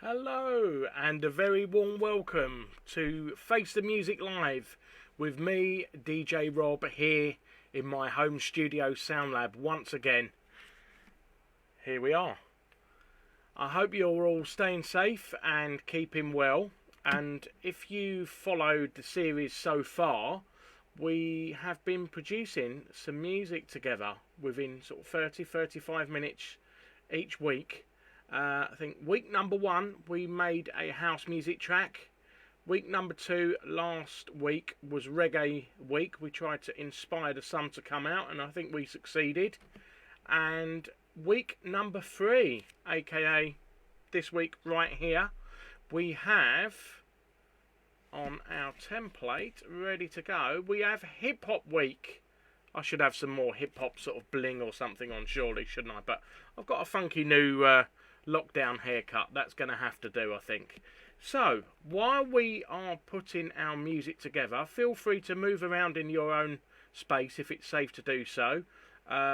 Hello and a very warm welcome to Face the Music Live with me, DJ Rob, here in my home studio Sound Lab once again. Here we are. I hope you're all staying safe and keeping well, and if you followed the series so far, we have been producing some music together within sort of 30-35 minutes each week. I think week number 1 we made a house music track. Week number 2 last week was reggae week. We tried to inspire the sun to come out, and I think we succeeded. And week number 3, aka this week right here, we have on our template ready to go, we have hip hop week. I should have some more hip hop sort of bling or something on, surely, shouldn't I? But I've got a funky new lockdown haircut. That's going to have to do, I think. So while we are putting our music together, feel free to move around in your own space if it's safe to do so.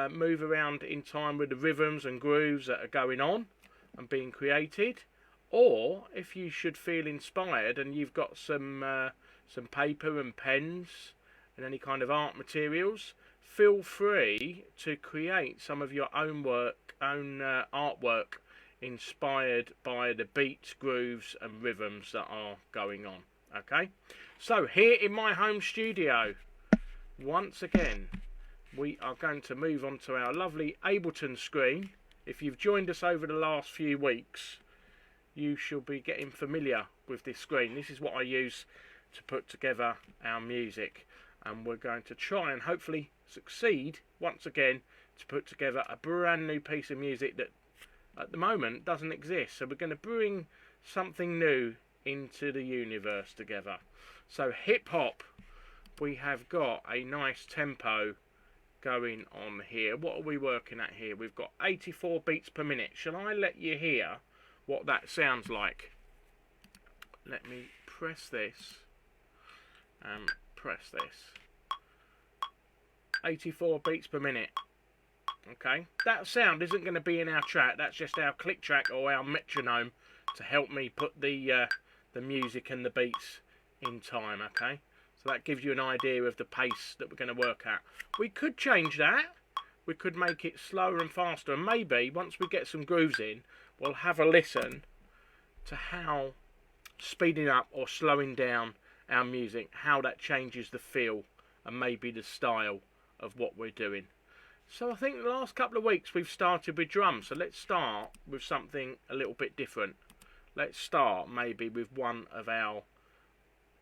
Move around in time with the rhythms and grooves that are going on and being created. Or if you should feel inspired and you've got some paper and pens and any kind of art materials, feel free to create some of your own artwork inspired by the beats, grooves and rhythms that are going on. Okay, so here in my home studio once again we are going to move on to our lovely Ableton screen. If you've joined us over the last few weeks, you shall be getting familiar with this screen. This is what I use to put together our music, and we're going to try and hopefully succeed once again to put together a brand new piece of music that at the moment doesn't exist. So we're going to bring something new into the universe together. So hip hop, we have got a nice tempo going on here. What are we working at here? We've got 84 beats per minute. Shall I let you hear what that sounds like? Let me press this and press this. 84 beats per minute. Okay, that sound isn't going to be in our track. That's just our click track or our metronome to help me put the music and the beats in time. Okay, so that gives you an idea of the pace that we're going to work at. We could change that. We could make it slower and faster, and maybe once we get some grooves in, we'll have a listen to how speeding up or slowing down our music, how that changes the feel and maybe the style of what we're doing. So I think the last couple of weeks we've started with drums, so let's start with something a little bit different. Let's start maybe with one of our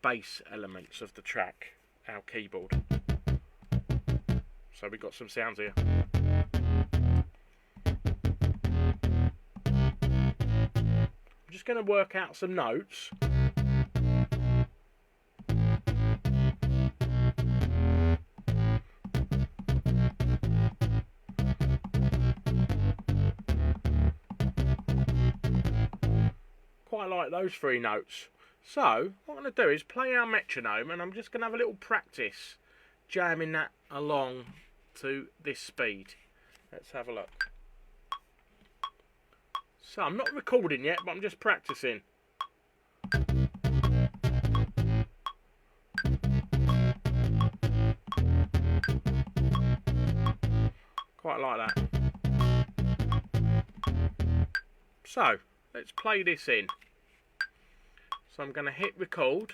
bass elements of the track, our keyboard. So we've got some sounds here. I'm just going to work out some notes. Quite like those 3 notes. So what I'm going to do is play our metronome, and I'm just going to have a little practice jamming that along to this speed. Let's have a look. So I'm not recording yet, but I'm just practicing. Quite like that. So let's play this in. So I'm going to hit record.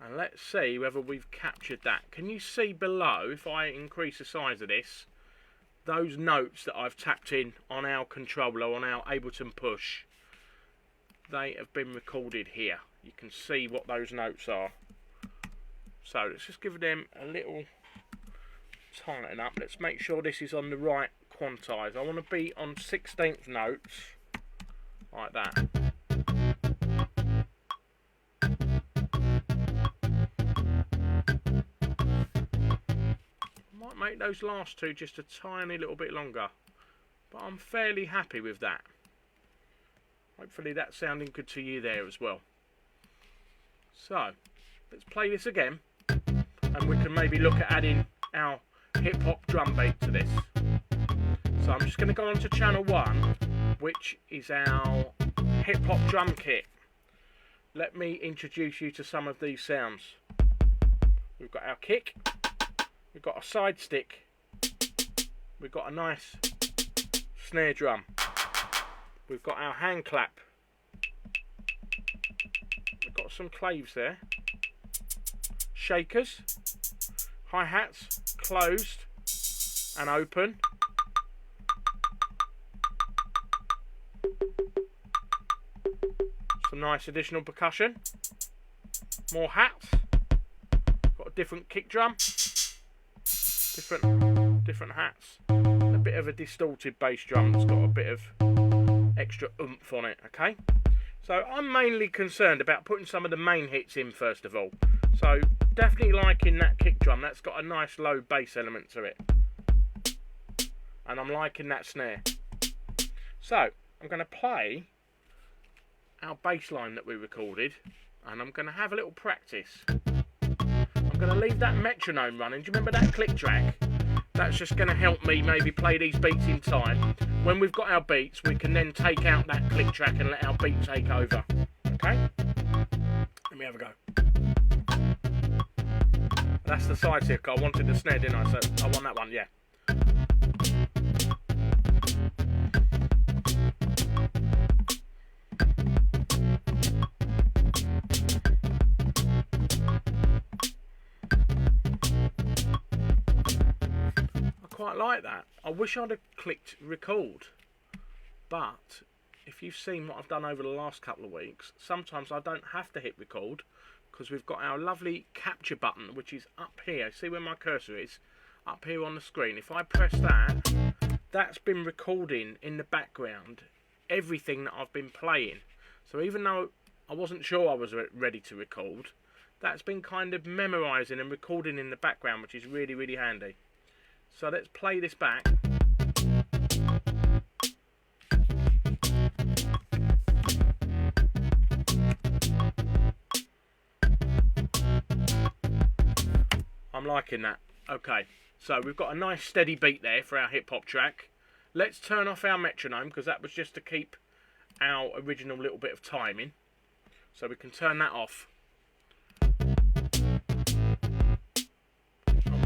And let's see whether we've captured that. Can you see below, if I increase the size of this, those notes that I've tapped in on our controller, on our Ableton Push, they have been recorded here. You can see what those notes are. So let's just give them a little tighten up. Let's make sure this is on the right quantize. I want to be on 16th notes, like that. Might make those last 2 just a tiny little bit longer, but I'm fairly happy with that. Hopefully that's sounding good to you there as well. So let's play this again, and we can maybe look at adding our hip hop drum beat to this. So I'm just going to go on to channel 1, which is our hip hop drum kit. Let me introduce you to some of these sounds. We've got our kick, we've got a side stick, we've got a nice snare drum, we've got our hand clap, we've got some claves there, shakers, hi-hats, closed and open, some nice additional percussion, more hats, got a different kick drum, different hats, and a bit of a distorted bass drum that's got a bit of extra oomph on it. Okay, so I'm mainly concerned about putting some of the main hits in first of all. So definitely liking that kick drum, that's got a nice low bass element to it, and I'm liking that snare. So I'm going to play our bass line that we recorded, and I'm going to have a little practice. I'm going to leave that metronome running. Do you remember that click track? That's just going to help me maybe play these beats in time. When we've got our beats, we can then take out that click track and let our beat take over. Okay? Let me have a go. That's the side stick. I wanted the snare, didn't I? So I want that one, yeah. Quite like that. I wish I'd have clicked record, but if you've seen what I've done over the last couple of weeks, sometimes I don't have to hit record because we've got our lovely capture button, which is up here. See where my cursor is? Up here on the screen. If I press that, that's been recording in the background everything that I've been playing. So even though I wasn't sure I was ready to record, that's been kind of memorising and recording in the background, which is really, really handy. So let's play this back. I'm liking that. Okay, so we've got a nice steady beat there for our hip hop track. Let's turn off our metronome because that was just to keep our original little bit of timing. So we can turn that off.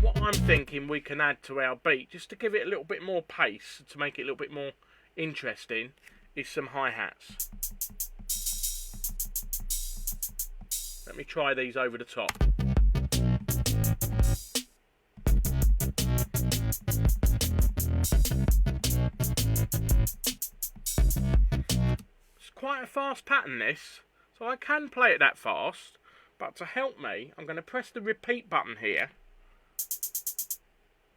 What I'm thinking we can add to our beat, just to give it a little bit more pace, to make it a little bit more interesting, is some hi-hats. Let me try these over the top. It's quite a fast pattern this, so I can play it that fast, but to help me, I'm going to press the repeat button here,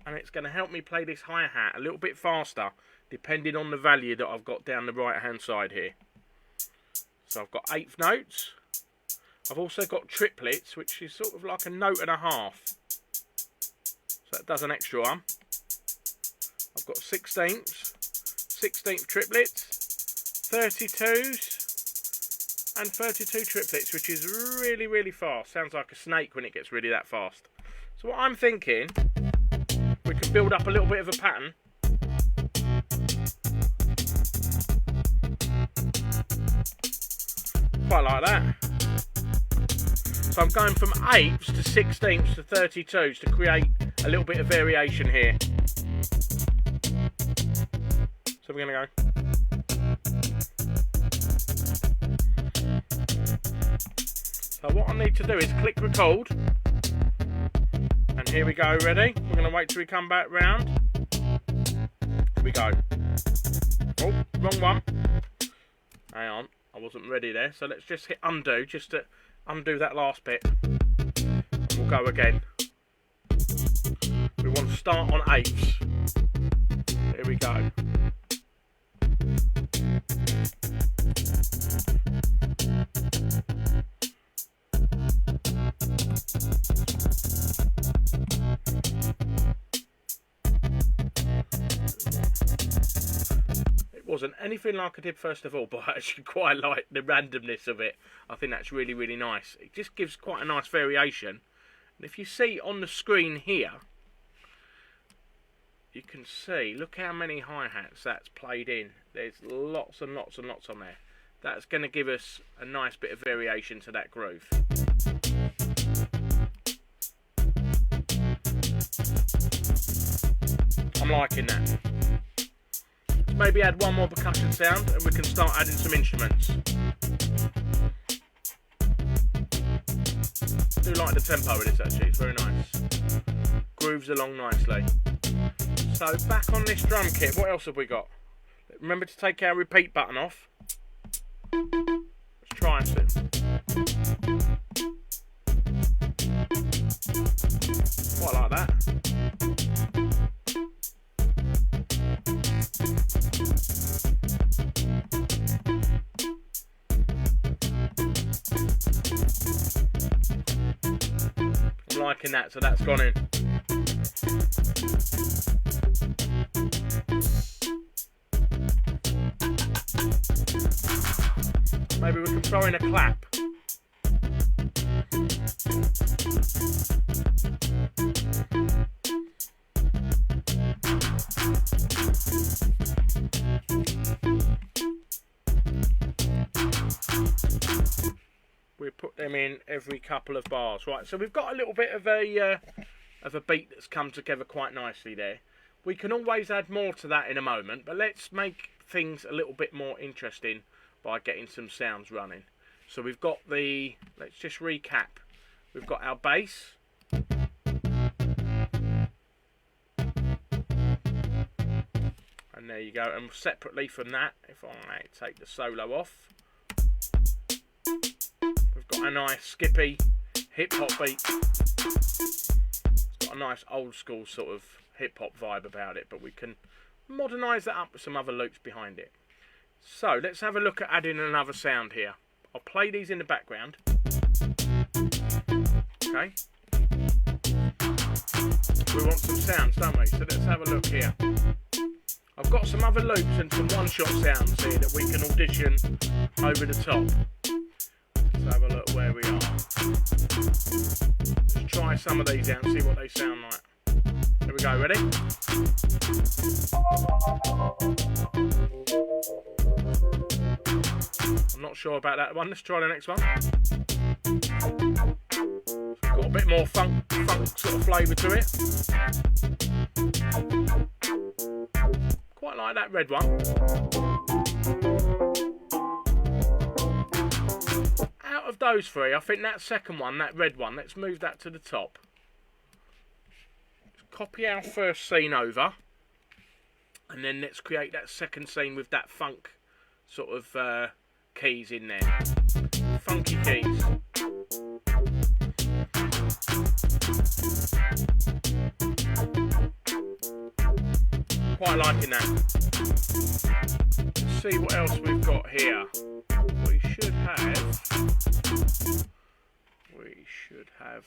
and it's going to help me play this hi-hat a little bit faster depending on the value that I've got down the right hand side here. So I've got eighth notes. I've also got triplets, which is sort of like a note and a half. So that does an extra one. I've got 16ths, 16th triplets, 32s and 32 triplets, which is really, really fast. Sounds like a snake when it gets really that fast. So what I'm thinking, we can build up a little bit of a pattern. Quite like that. So I'm going from 8ths to 16ths to 32s to create a little bit of variation here. So we're going to go. So what I need to do is click record. And here we go, ready? We're going to wait till we come back round. Here we go. Oh, wrong one. Hang on, I wasn't ready there. So let's just hit undo, just to undo that last bit. And we'll go again. We want to start on 8ths. Here we go. It wasn't anything like I did first of all, but I actually quite like the randomness of it. I think that's really, really nice. It just gives quite a nice variation. And if you see on the screen here, you can see, look how many hi-hats that's played in. There's lots and lots and lots on there. That's going to give us a nice bit of variation to that groove. I'm liking that. Let's maybe add one more percussion sound and we can start adding some instruments. I do like the tempo of this actually, it's very nice. Grooves along nicely. So back on this drum kit, what else have we got? Remember to take our repeat button off. Let's try and see. Quite like that. I'm liking that, so that's gone in. Maybe we can throw in a clap. We put them in every couple of bars, right? So we've got a little bit of a beat that's come together quite nicely there. We can always add more to that in a moment, but let's make things a little bit more interesting by getting some sounds running. So we've got the, let's just recap. We've got our bass. And there you go. And separately from that, if I take the solo off, we've got a nice skippy hip hop beat. It's got a nice old school sort of hip hop vibe about it, but we can modernise that up with some other loops behind it. So let's have a look at adding another sound here. I'll play these in the background. Okay. We want some sounds, don't we? So let's have a look here. I've got some other loops and some one-shot sounds here that we can audition over the top. Let's have a look where we are. Let's try some of these out and see what they sound like. Here we go, ready? I'm not sure about that one. Let's try the next one. Got a bit more funk sort of flavour to it. Quite like that red one. Out of those three, I think that second one, that red one, let's move that to the top. Let's copy our first scene over. And then let's create that second scene with that funk sort of keys in there. Funky keys. Quite liking that. Let's see what else we've got here. We should have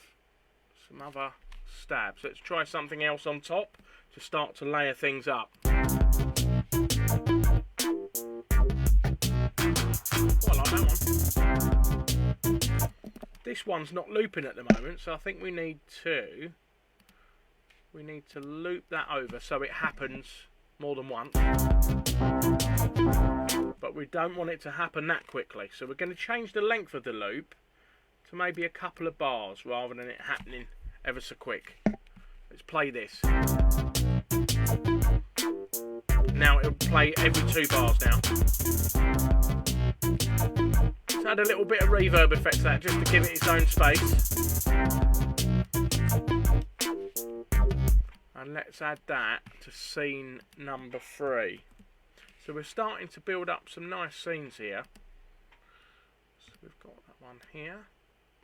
some other stabs. Let's try something else on top to start to layer things up. Quite like that one. This one's not looping at the moment, so I think we need to loop that over so it happens more than once. But we don't want it to happen that quickly, so we're going to change the length of the loop to maybe a couple of bars rather than it happening ever so quick. Let's play this. Now it'll play every 2 bars now. Let's add a little bit of reverb effect to that just to give it its own space. And let's add that to scene number 3. So we're starting to build up some nice scenes here. So we've got that one here.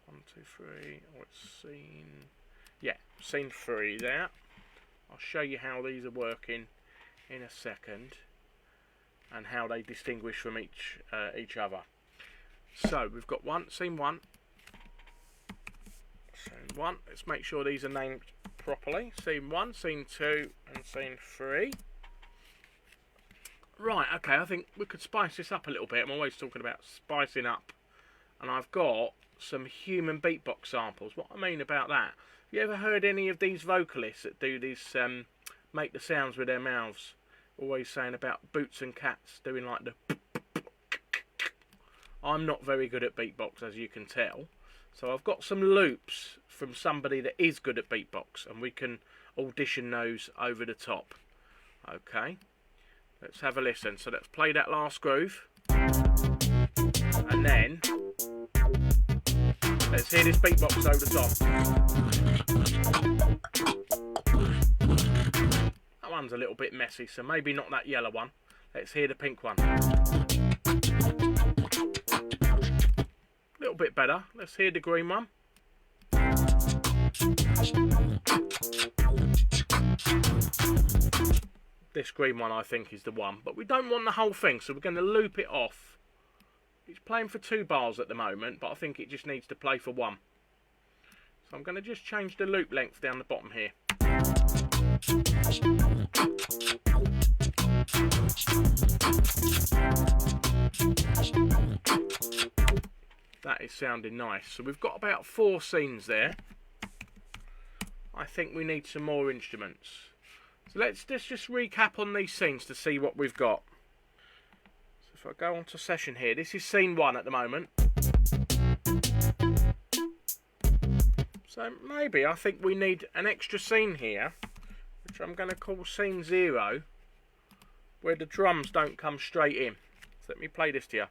1, 2, 3. Oh, it's scene... yeah, scene 3 there. I'll show you how these are working in a second and how they distinguish from each other. So we've got scene 1. Scene 1. Let's make sure these are named properly. Scene 1, scene 2 and scene 3. Right, okay, I think we could spice this up a little bit. I'm always talking about spicing up. And I've got some human beatbox samples. What I mean about that, have you ever heard any of these vocalists that do this make the sounds with their mouths. Always saying about boots and cats doing like the... I'm not very good at beatbox, as you can tell. So I've got some loops from somebody that is good at beatbox, and we can audition those over the top. Okay, let's have a listen. So let's play that last groove. And then let's hear this beatbox over the top. That one's a little bit messy, so maybe not that yellow one. Let's hear the pink one. A little bit better. Let's hear the green one. This green one I think is the one, but we don't want the whole thing, so we're going to loop it off. It's playing for 2 bars at the moment, but I think it just needs to play for 1. So I'm going to just change the loop length down the bottom here. That is sounding nice. So we've got about 4 scenes there. I think we need some more instruments. So let's just recap on these scenes to see what we've got. So if I go on to session here, this is scene 1 at the moment. So maybe I think we need an extra scene here, which I'm going to call scene 0, where the drums don't come straight in. So let me play this to you.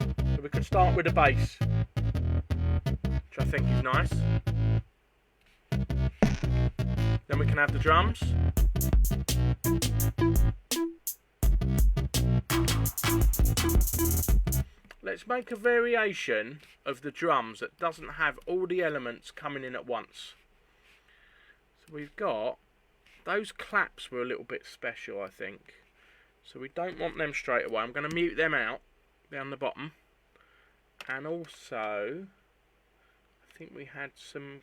So we could start with the bass, which I think is nice. Then we can have the drums. Let's make a variation of the drums that doesn't have all the elements coming in at once. So we've got, those claps were a little bit special, I think. So we don't want them straight away. I'm going to mute them out down the bottom. And also, I think we had some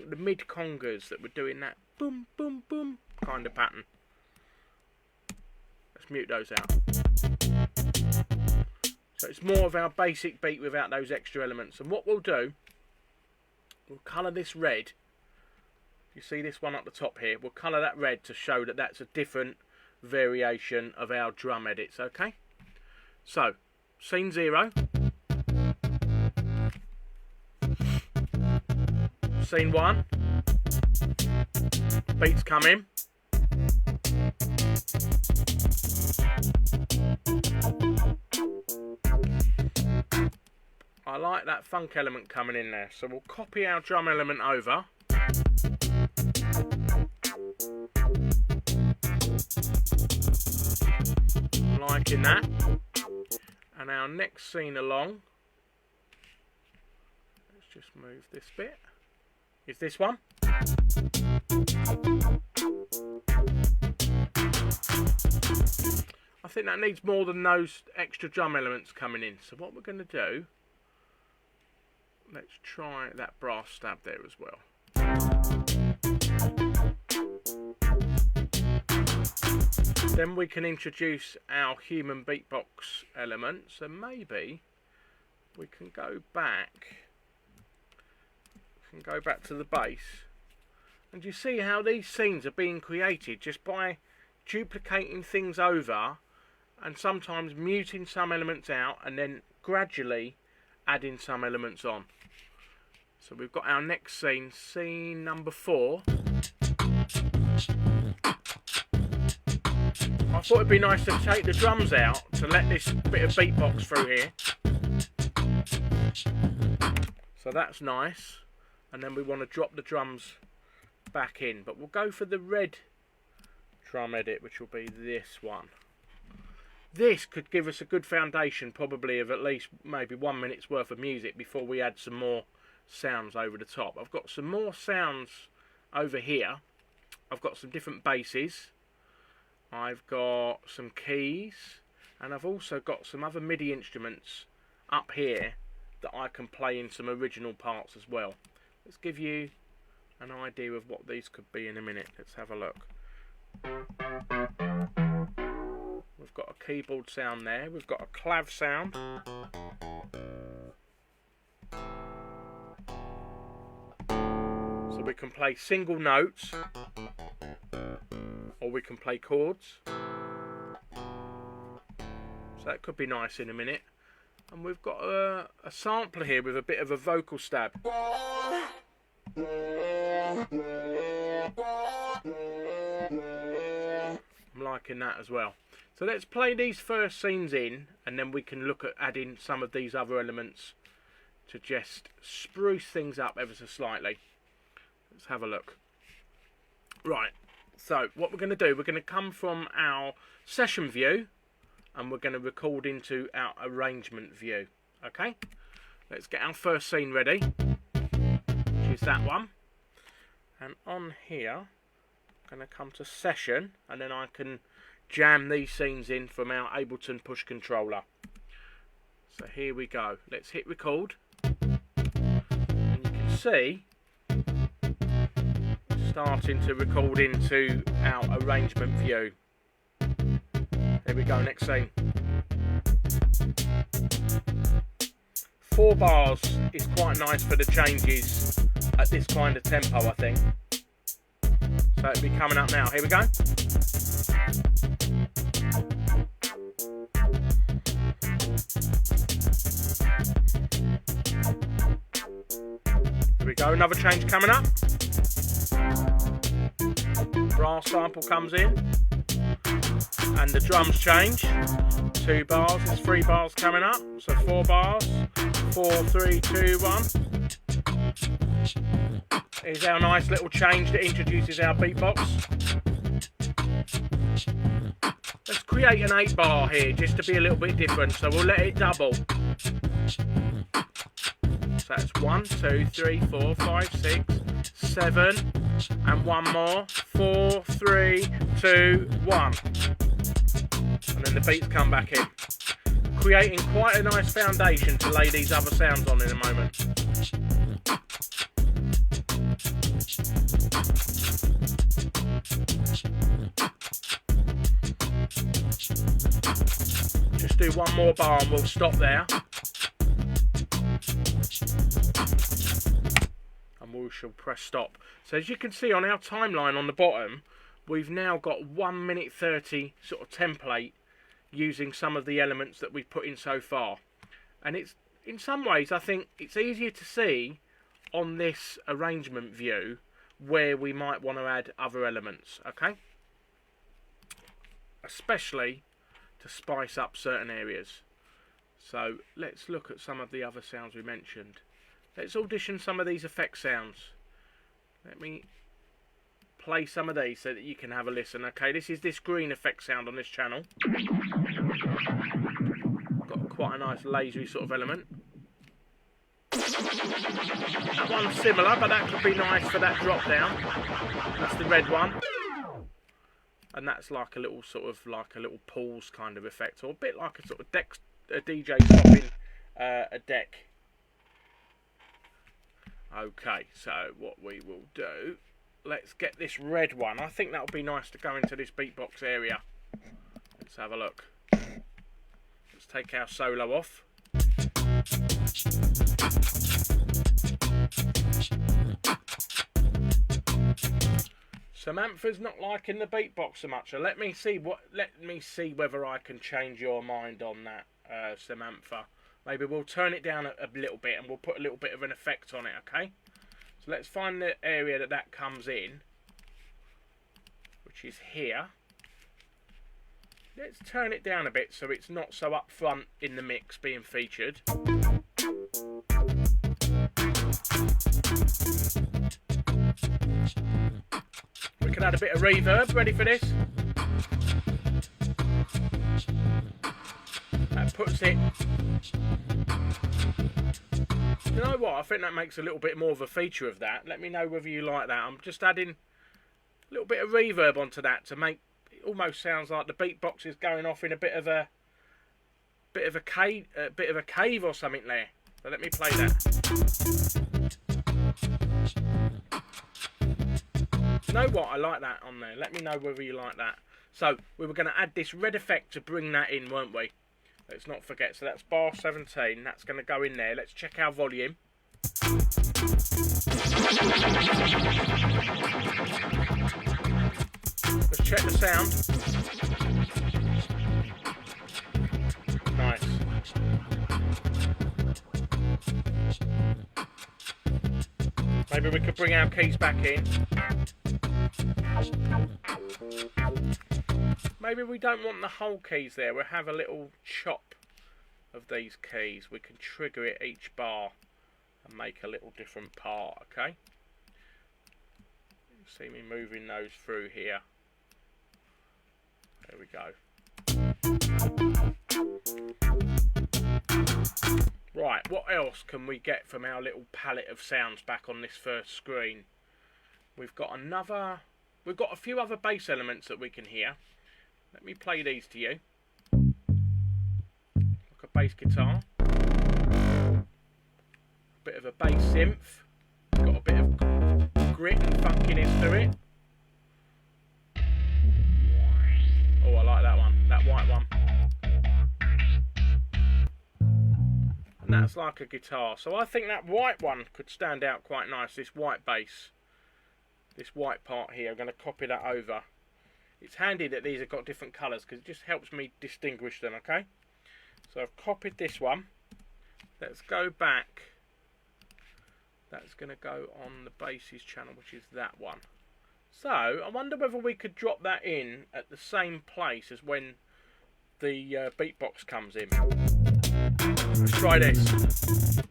the mid congas that were doing that boom boom boom kind of pattern. Let's mute those out. So it's more of our basic beat without those extra elements. And what we'll do, we'll colour this red. You see this one up the top here, we'll colour that red to show that that's a different variation of our drum edits. Okay, so scene 0, scene 1, beats come in, I like that funk element coming in there, so we'll copy our drum element over. Liking that. And our next scene along, let's just move this bit, is this one. I think that needs more than those extra drum elements coming in. So what we're going to do, let's try that brass stab there as well. Then we can introduce our human beatbox element. So maybe we can go back. To the bass. And you see how these scenes are being created just by duplicating things over and sometimes muting some elements out and then gradually adding some elements on. So we've got our next scene, scene number 4. I thought it'd be nice to take the drums out to let this bit of beatbox through here. So that's nice. And then we want to drop the drums back in. But we'll go for the red drum edit, which will be this one. This could give us a good foundation, probably of at least maybe 1 minute's worth of music before we add some more sounds over the top. I've got some more sounds over here. I've got some different basses. I've got some keys. And I've also got some other MIDI instruments up here that I can play in some original parts as well. Let's give you an idea of what these could be in a minute. Let's have a look. We've got a keyboard sound there. We've got a clav sound. So So we can play single notes, or we can play chords. So that could be nice in a minute. And we've got a sampler here with a bit of a vocal stab. I'm liking that as well. So let's play these first scenes in, and then we can look at adding some of these other elements to just spruce things up ever so slightly. Let's have a look. Right, so what we're going to do, we're going to come from our session view and we're going to record into our arrangement view. Okay, let's get our first scene ready, which is that one. And on here, I'm going to come to session, and then I can jam these scenes in from our Ableton push controller. So here we go. Let's hit record. And you can see starting to record into our arrangement view. Here we go, next scene. 4 bars is quite nice for the changes at this kind of tempo, I think. So it'll be coming up now. Here we go. Here we go, another change coming up. Brass sample comes in, and the drums change. 2 bars, there's 3 bars coming up, so 4 bars. 4, 3, 2, 1. Here's our nice little change that introduces our beatbox. Let's create an 8 bar here just to be a little bit different, so we'll let it double. So that's 1, 2, 3, 4, 5, 6, 7, and 1 more. 4, 3, 2, 1. And then the beats come back in, creating quite a nice foundation to lay these other sounds on in a moment. Just do 1 more bar and we'll stop there. And we shall press stop. So as you can see on our timeline on the bottom, we've now got 1 minute 30 sort of template using some of the elements that we've put in so far. And it's, in some ways, I think it's easier to see on this arrangement view where we might want to add other elements, okay? Especially to spice up certain areas. So let's look at some of the other sounds we mentioned. Let's audition some of these effect sounds. Let me play some of these so that you can have a listen. Okay, this is this green effect sound on this channel. Got quite a nice lasery sort of element. That one's similar, but that could be nice for that drop down. That's the red one. And that's like a little sort of like a little pause kind of effect, or a bit like a sort of a DJ stopping a deck. Okay, so what we will do, let's get this red one. I think that would be nice to go into this beatbox area. Let's have a look. Let's take our solo off. Samantha's not liking the beatbox so much, so let me see whether I can change your mind on that, Samantha. Maybe we'll turn it down a little bit and we'll put a little bit of an effect on it, okay? So let's find the area that comes in, which is here. Let's turn it down a bit so it's not so up front in the mix being featured. We can add a bit of reverb. Ready for this? That puts it... You know what? I think that makes a little bit more of a feature of that. Let me know whether you like that. I'm just adding a little bit of reverb onto that to make it almost sounds like the beatbox is going off in a bit of a cave or something there. So let me play that. You know what? I like that on there. Let me know whether you like that. So we were going to add this red effect to bring that in, weren't we? Let's not forget. So that's bar 17. That's going to go in there. Let's check our volume. Let's check the sound. Nice. Maybe we could bring our keys back in. Maybe we don't want the whole keys there. We'll have a little chop of these keys. We can trigger it each bar and make a little different part, okay? You see me moving those through here. There we go. Right, what else can we get from our little palette of sounds back on this first screen? We've got a few other bass elements that we can hear. Let me play these to you. Like a bass guitar. A bit of a bass synth. Got a bit of grit and funkiness to it. Oh, I like that one. That white one. And that's like a guitar. So I think that white one could stand out quite nice. This white bass. This white part here. I'm going to copy that over. It's handy that these have got different colours because it just helps me distinguish them, okay? So I've copied this one. Let's go back. That's going to go on the basses channel, which is that one. So I wonder whether we could drop that in at the same place as when the beatbox comes in. Let's try this. Let's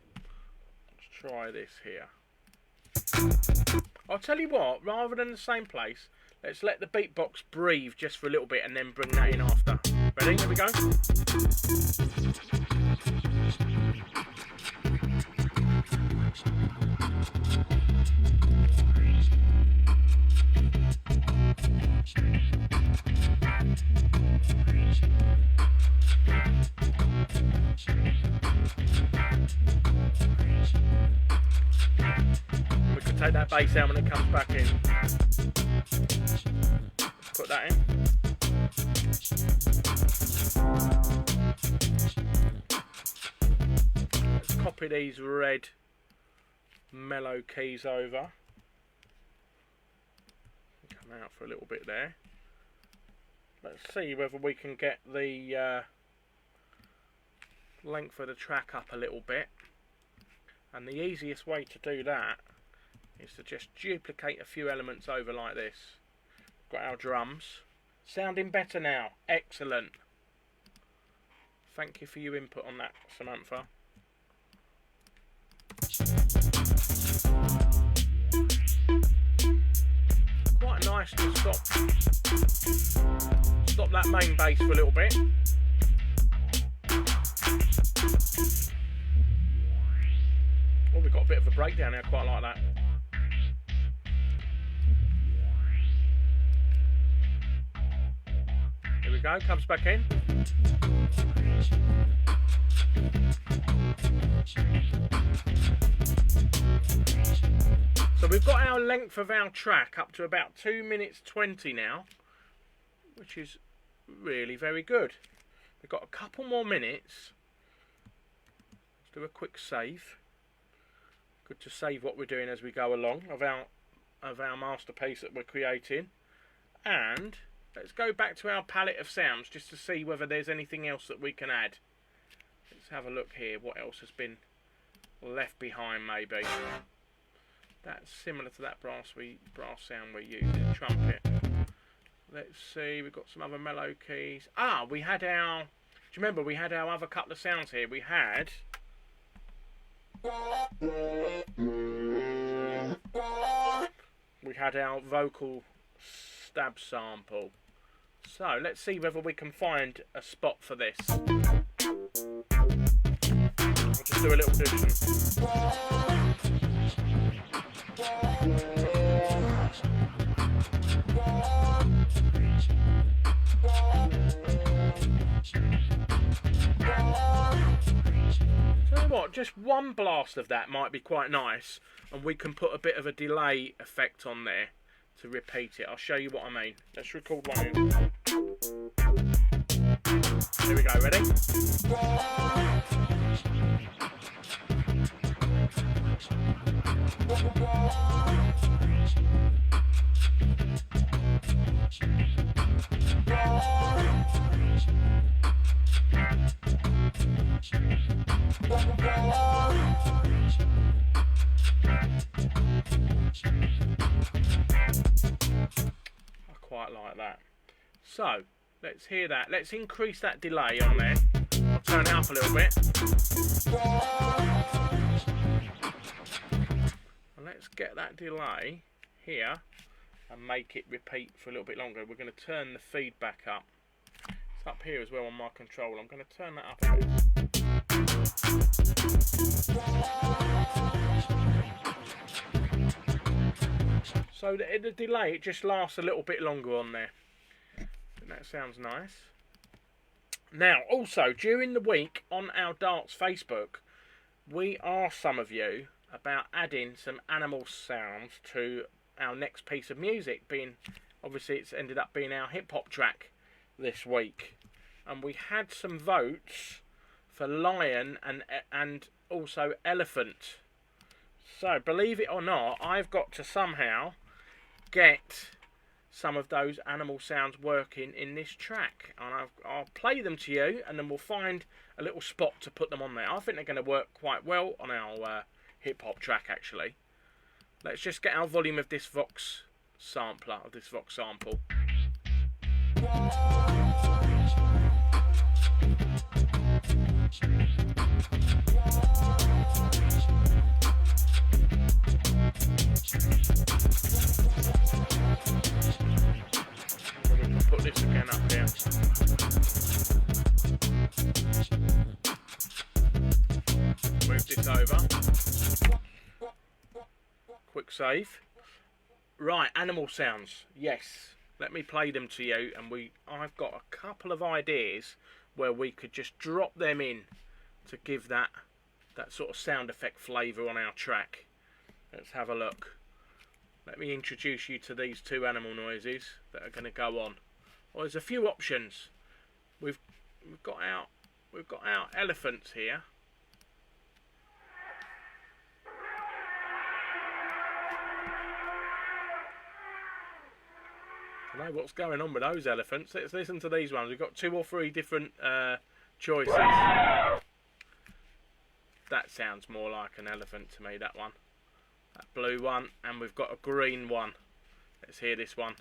try this here. I'll tell you what, rather than the same place, let's let the beatbox breathe just for a little bit and then bring that in after. Ready? Here we go. We can take that bass out when it comes back in. Put that in. Let's copy these red mellow keys over. Come out for a little bit there. Let's see whether we can get the length of the track up a little bit. And the easiest way to do that is to just duplicate a few elements over like this. Got our drums. Sounding better now. Excellent. Thank you for your input on that, Samantha. Quite nice to stop that main bass for a little bit. Oh, we've got a bit of a breakdown here, quite like that. Here we go, comes back in. So we've got our length of our track up to about 2 minutes 20 now, which is really very good. We've got a couple more minutes. Let's do a quick save. Good to save what we're doing as we go along of our masterpiece that we're creating. And let's go back to our palette of sounds just to see whether there's anything else that we can add. Let's have a look here. What else has been left behind maybe? That's similar to that brass sound we're using, trumpet. Let's see, we've got some other mellow keys. Ah, we had our... Do you remember we had our other couple of sounds here? We had... our vocal stab sample. So let's see whether we can find a spot for this. I'll just do a little division. Tell you what, just one blast of that might be quite nice, and we can put a bit of a delay effect on there to repeat it. I'll show you what I mean. Let's record one in. Here we go, ready? quite like that. So let's hear that. Let's increase that delay on there. I'll turn it up a little bit. And let's get that delay here and make it repeat for a little bit longer. We're going to turn the feedback up. It's up here as well on my control. I'm going to turn that up a bit. So the delay, it just lasts a little bit longer on there. And that sounds nice. Now, also, during the week on our Darts Facebook, we asked some of you about adding some animal sounds to our next piece of music, being, obviously it's ended up being our hip-hop track this week. And we had some votes for lion and also elephant. So, believe it or not, I've got to somehow get some of those animal sounds working in this track, and I'll play them to you, and then we'll find a little spot to put them on there. I think they're going to work quite well on our hip-hop track, actually. Let's just get our volume of this Vox sampler, of this Vox sample. Put this again up here. Move this over. Quick save. Right, animal sounds. Yes, let me play them to you. And I've got a couple of ideas where we could just drop them in to give that sort of sound effect flavour on our track. Let's have a look. Let me introduce you to these two animal noises that are going to go on. Well, there's a few options. We've got our elephants here. I don't know what's going on with those elephants. Let's listen to these ones. We've got 2 or 3 different choices. That sounds more like an elephant to me, that one. That blue one, and we've got a green one. Let's hear this one.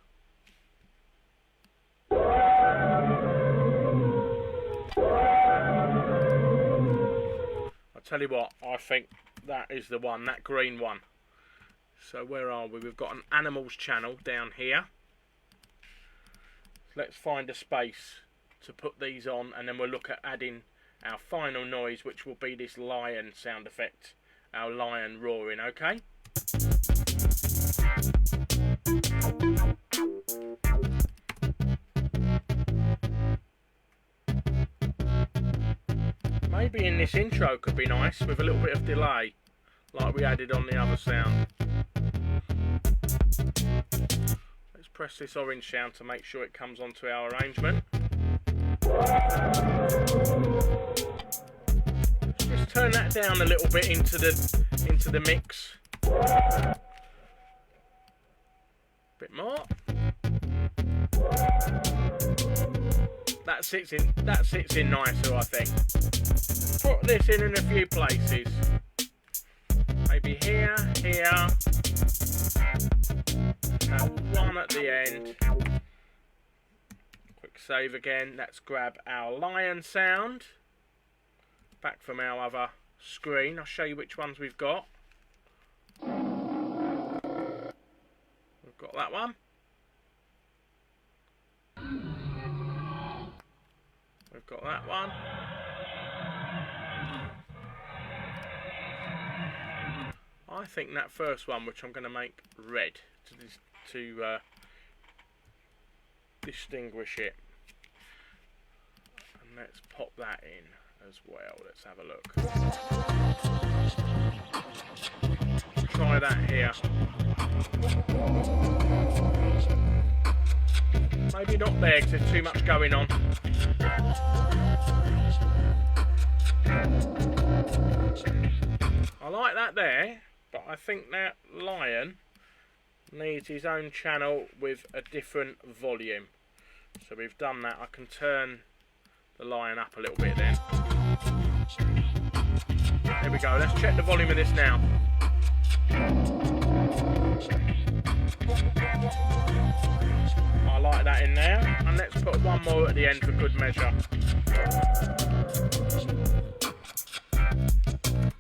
I'll tell you what, I think that is the one, that green one. So where are we? We've got an animals channel down here. Let's find a space to put these on, and then we'll look at adding our final noise, which will be this lion sound effect, our lion roaring, okay? Maybe in this intro could be nice with a little bit of delay, like we added on the other sound. Let's press this orange sound to make sure it comes onto our arrangement. Just turn that down a little bit into the mix. Bit more. That sits in nicer, I think. Put this in a few places. Maybe here. One at the end. Quick save again. Let's grab our lion sound. Back from our other screen. I'll show you which ones we've got. We've got that one. We've got that one. I think that first one, which I'm going to make red to distinguish it. And let's pop that in as well. Let's have a look. Try that here. Maybe not there because there's too much going on. I like that there, but I think that lion needs his own channel with a different volume. So we've done that. I can turn the lion up a little bit then. There we go. Let's check the volume of this now. I like that in there, and let's put one more at the end for good measure.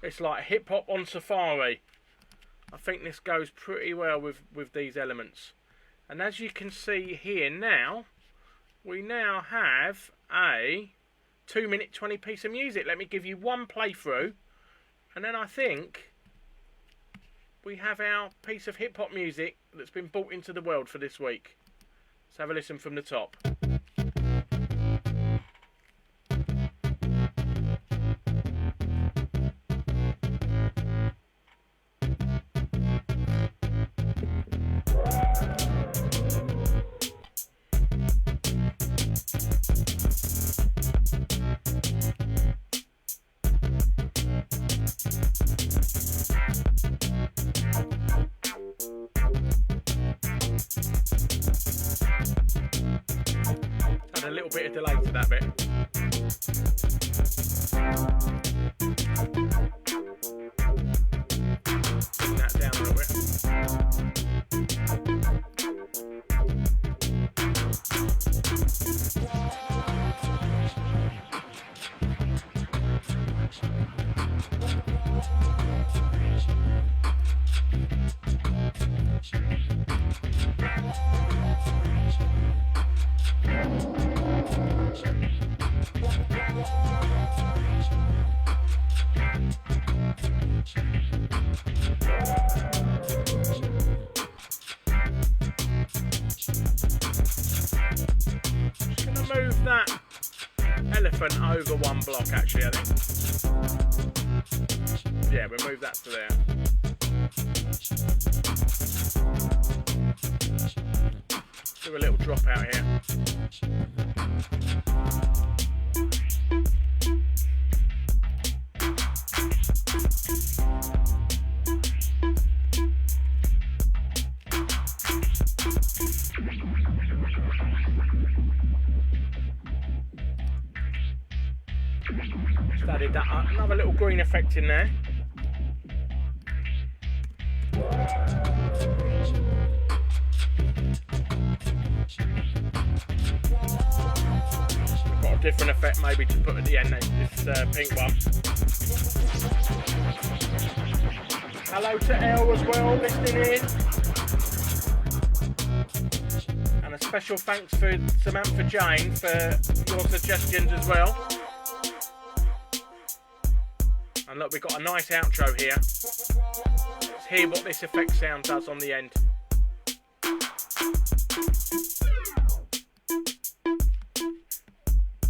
It's like hip hop on safari. I think this goes pretty well with these elements. And as you can see here now, we now have a 2-minute 20 piece of music. Let me give you one playthrough, and then I think we have our piece of hip hop music that's been brought into the world for this week. Let's have a listen from the top. A little bit of delay to that bit. Bring that down a little bit. Move that elephant over one block, actually, I think. Yeah, we'll move that to there. Do a little drop out here. Just added that up. Another little green effect in there. Got a different effect maybe to put at the end, this pink one. Hello to Elle as well, listening in. And a special thanks for Samantha Jane for your suggestions as well. And look, we've got a nice outro here. Let's hear what this effect sound does on the end.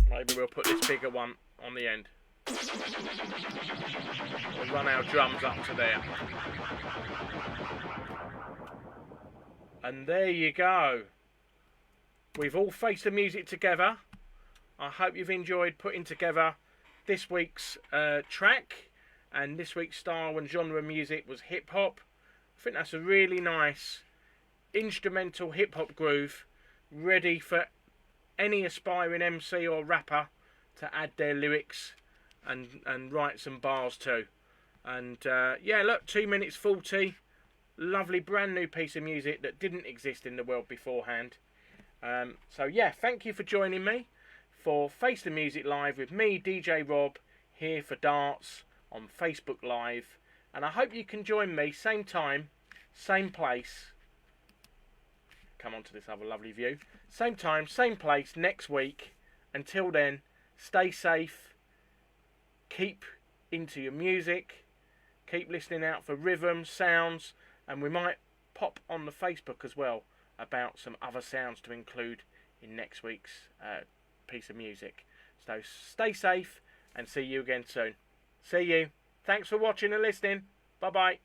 Maybe we'll put this bigger one on the end. We'll run our drums up to there. And there you go. We've all faced the music together. I hope you've enjoyed putting together this week's track. And this week's style and genre music was hip hop. I think that's a really nice instrumental hip hop groove, ready for any aspiring MC or rapper to add their lyrics and write some bars to. And yeah, look, 2 minutes 40, lovely brand new piece of music that didn't exist in the world beforehand. So yeah, thank you for joining me for Face the Music Live with me, DJ Rob, here for Darts on Facebook Live, and I hope you can join me same time, same place. Come on to this other lovely view. Same time, same place next week. Until then, stay safe, keep into your music, keep listening out for rhythms, sounds, and we might pop on the Facebook as well about some other sounds to include in next week's piece of music. So stay safe and see you again soon. See you. Thanks for watching and listening. Bye bye.